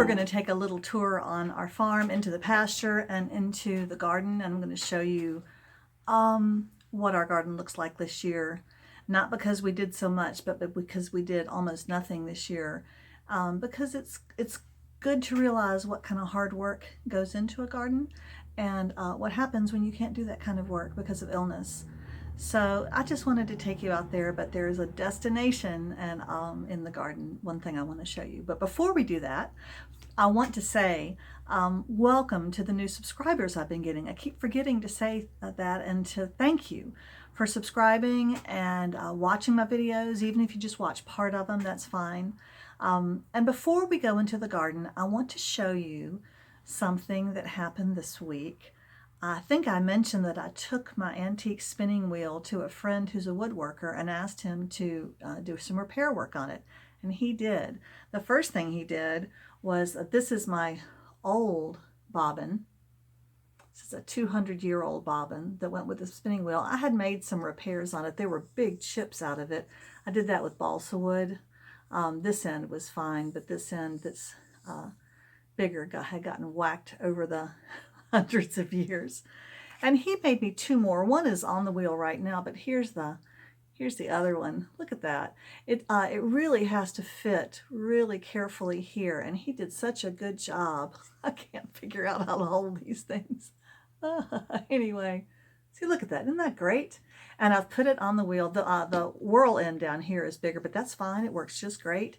we're going to take a little tour on our farm, into the pasture and into the garden. And I'm going to show you what our garden looks like this year. Not because we did so much, but because we did almost nothing this year. Because it's good to realize what kind of hard work goes into a garden and what happens when you can't do that kind of work because of illness. So I just wanted to take you out there, but there's a destination and in the garden, one thing I want to show you. But before we do that, I want to say welcome to the new subscribers I've been getting. I keep forgetting to say that and to thank you for subscribing and watching my videos. Even if you just watch part of them, that's fine. And before we go into the garden, I want to show you something that happened this week. I think I mentioned that I took my antique spinning wheel to a friend who's a woodworker and asked him to do some repair work on it. And he did. The first thing he did was, this is my old bobbin. This is a 200-year-old bobbin that went with the spinning wheel. I had made some repairs on it. There were big chips out of it. I did that with balsa wood. This end was fine, but this end that's bigger had gotten whacked over the hundreds of years. And he made me two more. One is on the wheel right now, but here's the other one. Look at that. It really has to fit really carefully here, and he did such a good job. I can't figure out how to hold these things. Anyway, see, look at that. Isn't that great? And I've put it on the wheel. The whirl end down here is bigger, but that's fine. It works just great.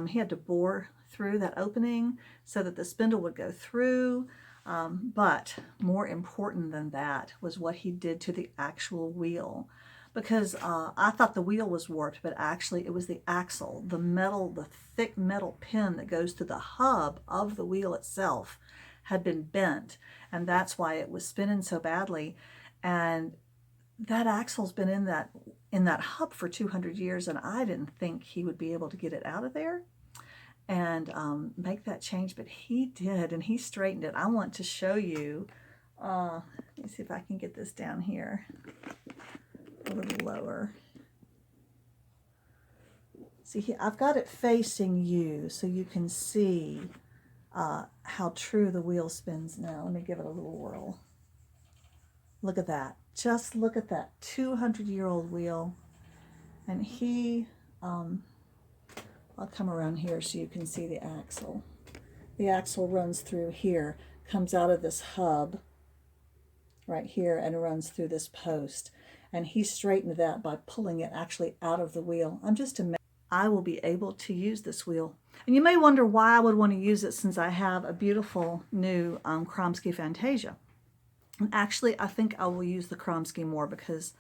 He had to bore through that opening so that the spindle would go through. But more important than that was what he did to the actual wheel, because I thought the wheel was warped, but actually it was the axle, the thick metal pin that goes to the hub of the wheel itself had been bent, and that's why it was spinning so badly. And that axle's been in that hub for 200 years, and I didn't think he would be able to get it out of there and make that change, but he did, and he straightened it. I want to show you, let me see if I can get this down here a little lower. See, I've got it facing you so you can see how true the wheel spins now. Let me give it a little whirl. Look at that. Just look at that 200-year-old wheel. And he, I'll come around here so you can see the axle. The axle runs through here, comes out of this hub right here, and runs through this post. And he straightened that by pulling it actually out of the wheel. I'm just amazed I will be able to use this wheel. And you may wonder why I would want to use it, since I have a beautiful new Kromsky Fantasia. And actually, I think I will use the Kromsky more because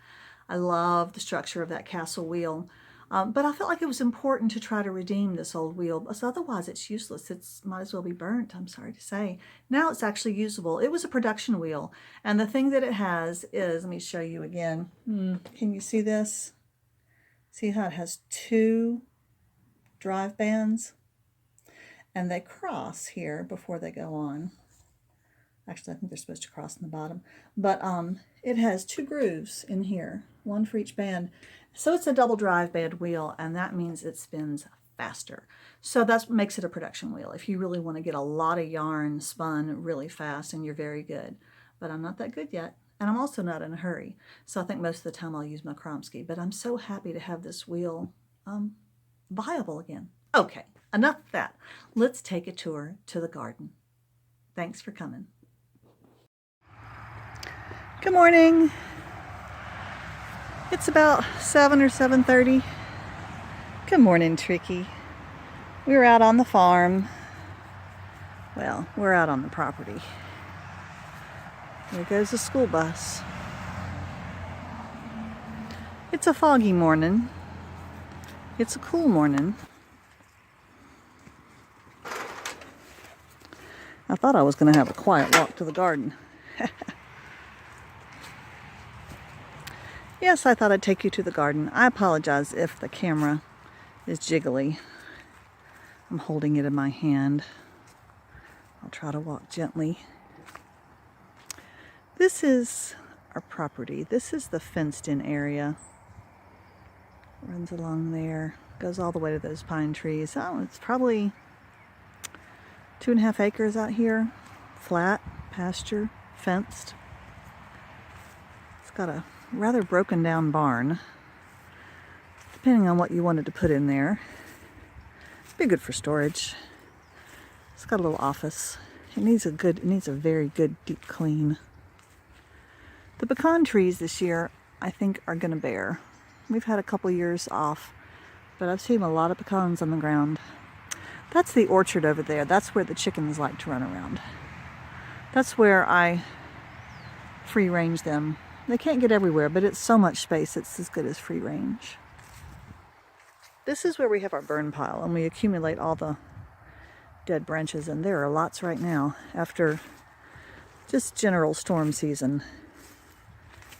I love the structure of that castle wheel. But I felt like it was important to try to redeem this old wheel, because otherwise it's useless. It might as well be burnt, I'm sorry to say. Now it's actually usable. It was a production wheel, and the thing that it has is, let me show you again. Can you see this? See how it has two drive bands? And they cross here before they go on. Actually, I think they're supposed to cross in the bottom. But it has two grooves in here, one for each band. So it's a double drive band wheel, and that means it spins faster. So that makes it a production wheel if you really want to get a lot of yarn spun really fast and you're very good. But I'm not that good yet, and I'm also not in a hurry. So I think most of the time I'll use my Kromsky. But I'm so happy to have this wheel viable again. Okay, enough of that. Let's take a tour to the garden. Thanks for coming. Good morning. It's about 7 or 7:30. Good morning, Tricky. We're out on the farm. Well, we're out on the property. There goes the school bus. It's a foggy morning. It's a cool morning. I thought I was going to have a quiet walk to the garden. Yes, I thought I'd take you to the garden. I apologize if the camera is jiggly. I'm holding it in my hand. I'll try to walk gently. This is our property. This is the fenced-in area. Runs along there, goes all the way to those pine trees. Oh, it's probably 2.5 acres out here, flat, pasture, fenced. It's got a rather broken down barn, depending on what you wanted to put in there. It'd be good for storage. It's got a little office. It needs a very good deep clean. The pecan trees this year, I think, are gonna bear. We've had a couple years off, but I've seen a lot of pecans on the ground. That's the orchard over there. That's where the chickens like to run around. That's where I free range them. They can't get everywhere, but it's so much space, it's as good as free range. This is where we have our burn pile, and we accumulate all the dead branches, and there are lots right now after just general storm season.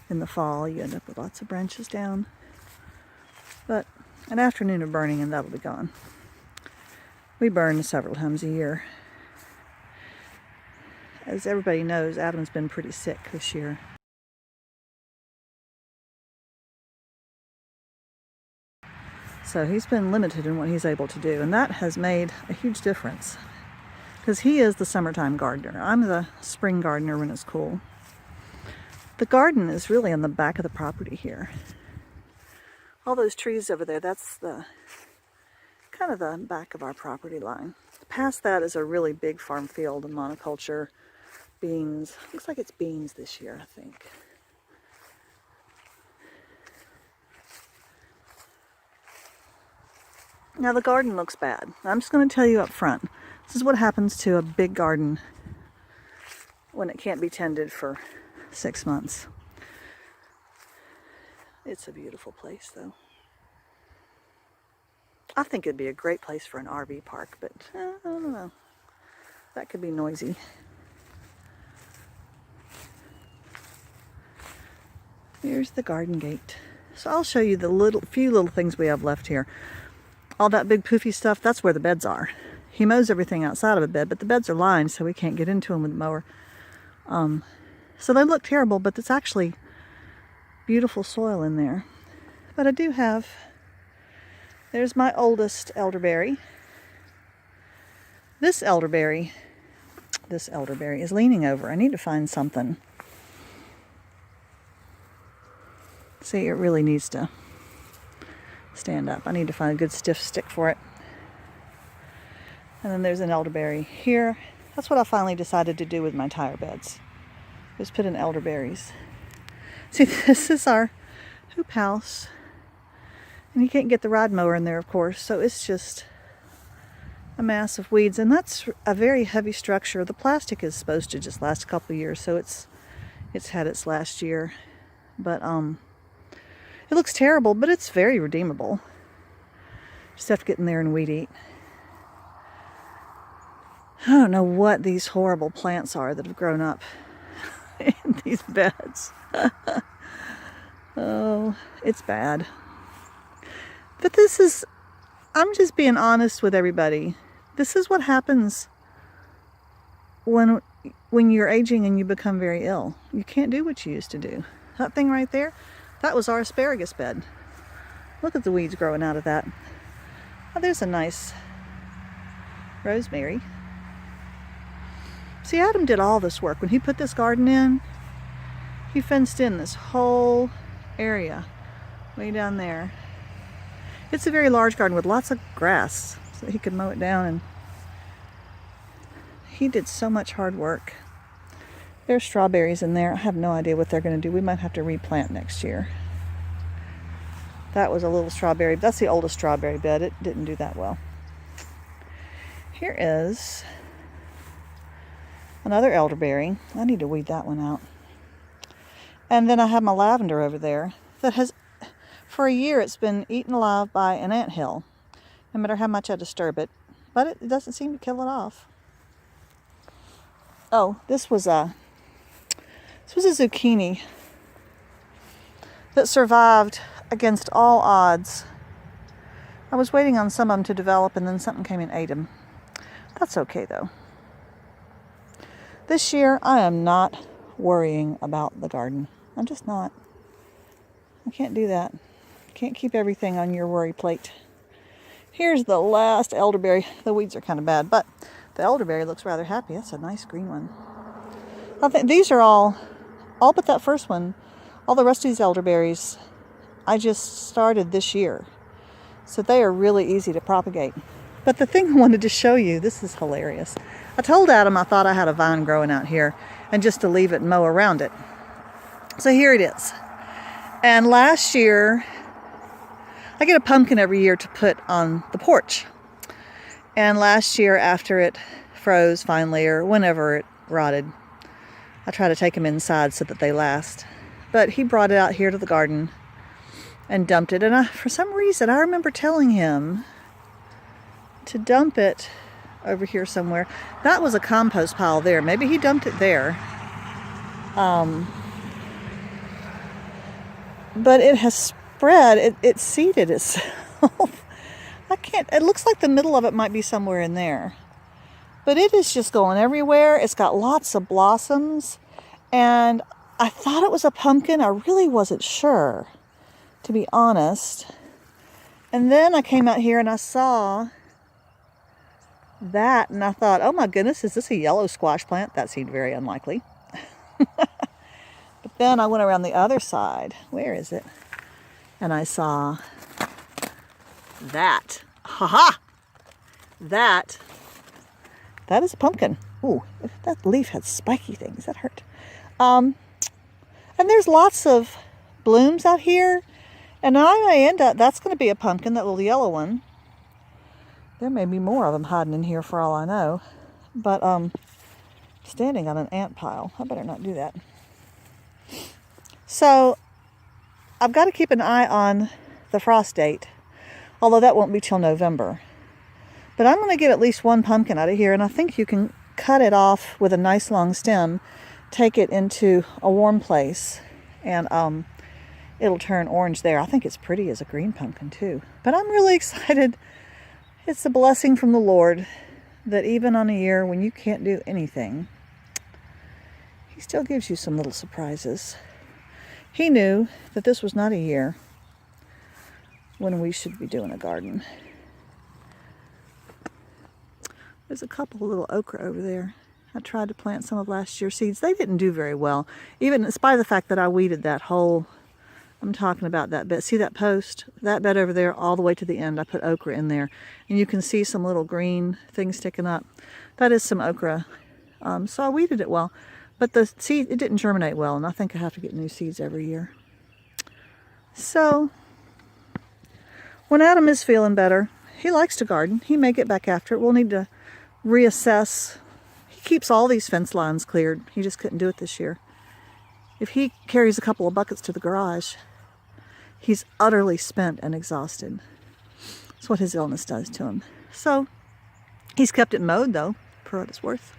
In the fall, you end up with lots of branches down. But an afternoon of burning and that'll be gone. We burn several times a year. As everybody knows, Adam's been pretty sick this year. So he's been limited in what he's able to do, and that has made a huge difference. Because he is the summertime gardener. I'm the spring gardener when it's cool. The garden is really on the back of the property here. All those trees over there, that's the kind of the back of our property line. Past that is a really big farm field and monoculture, beans. Looks like it's beans this year, I think. Now the garden looks bad. I'm just going to tell you up front. This is what happens to a big garden when it can't be tended for 6 months. It's a beautiful place, though. I think it'd be a great place for an RV park, but I don't know. That could be noisy. Here's the garden gate. So I'll show you the few little things we have left here. All that big poofy stuff, that's where the beds are. He mows everything outside of a bed, but the beds are lined so we can't get into them with the mower. So they look terrible, but it's actually beautiful soil in there. But I do have, there's my oldest elderberry. This elderberry is leaning over. I need to find something. See, it really needs to stand up. I need to find a good stiff stick for it. And then there's an elderberry here. That's what I finally decided to do with my tire beds. Just put in elderberries. See, this is our hoop house. And you can't get the rod mower in there, of course, so it's just a mass of weeds. And that's a very heavy structure. The plastic is supposed to just last a couple of years, so it's had its last year. But it looks terrible, but it's very redeemable. Just have to get in there and weed eat. I don't know what these horrible plants are that have grown up in these beds. Oh, it's bad. But this is, I'm just being honest with everybody. This is what happens when you're aging and you become very ill. You can't do what you used to do. That thing right there, that was our asparagus bed. Look at the weeds growing out of that. Oh, there's a nice rosemary. See, Adam did all this work. When he put this garden in, he fenced in this whole area way down there. It's a very large garden with lots of grass, so he could mow it down, and he did so much hard work. There's strawberries in there. I have no idea what they're going to do. We might have to replant next year. That was a little strawberry. That's the oldest strawberry bed. It didn't do that well. Here is another elderberry. I need to weed that one out. And then I have my lavender over there that has, for a year, it's been eaten alive by an anthill, no matter how much I disturb it. But it doesn't seem to kill it off. Oh, this was a zucchini that survived against all odds. I was waiting on some of them to develop, and then something came and ate them. That's okay, though. This year, I am not worrying about the garden. I'm just not. I can't do that. Can't keep everything on your worry plate. Here's the last elderberry. The weeds are kind of bad, but The elderberry looks rather happy. That's a nice green one. I think these are all but that first one. All the rest of these elderberries I just started this year. So they are really easy to propagate. But the thing I wanted to show you, this is hilarious. I told Adam I thought I had a vine growing out here and just to leave it and mow around it. So here it is. And last year, I get a pumpkin every year to put on the porch. And last year, after it froze finally, or whenever it rotted, I try to take them inside so that they last. But he brought it out here to the garden and dumped it. And for some reason, I remember telling him to dump it over here somewhere. That was a compost pile there. Maybe he dumped it there. But it has spread. It seeded itself. It looks like the middle of it might be somewhere in there. But it is just going everywhere. It's got lots of blossoms. And I thought it was a pumpkin. I really wasn't sure, to be honest. And then I came out here and I saw that and I thought, oh my goodness, is this a yellow squash plant? That seemed very unlikely. But then I went around the other side. Where is it? And I saw that. Ha-ha! That is a pumpkin. Ooh, that leaf had spiky things. That hurt. And there's lots of blooms out here. And I may end up, that's going to be a pumpkin, that little yellow one. There may be more of them hiding in here for all I know. But standing on an ant pile. I better not do that. So I've got to keep an eye on the frost date. Although that won't be till November. But I'm going to get at least one pumpkin out of here. And I think you can cut it off with a nice long stem. Take it into a warm place. And it'll turn orange there. I think it's pretty as a green pumpkin too. But I'm really excited. It's a blessing from the Lord that even on a year when you can't do anything, He still gives you some little surprises. He knew that this was not a year when we should be doing a garden. There's a couple of little okra over there. I tried to plant some of last year's seeds. They didn't do very well, even in spite of the fact that I weeded that whole, I'm talking about that bed. See that post? That bed over there all the way to the end. I put okra in there. And you can see some little green things sticking up. That is some okra. So I weeded it well. But the seed, it didn't germinate well, and I think I have to get new seeds every year. So, when Adam is feeling better, he likes to garden. He may get back after it. We'll need to reassess. He keeps all these fence lines cleared. He just couldn't do it this year. If he carries a couple of buckets to the garage, he's utterly spent and exhausted. That's what his illness does to him. So, he's kept it mowed, though, for what it's worth.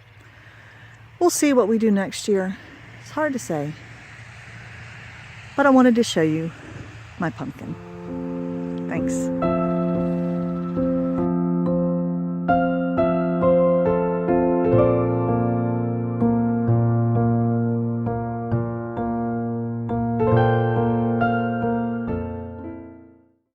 We'll see what we do next year. It's hard to say. But I wanted to show you my pumpkin. Thanks.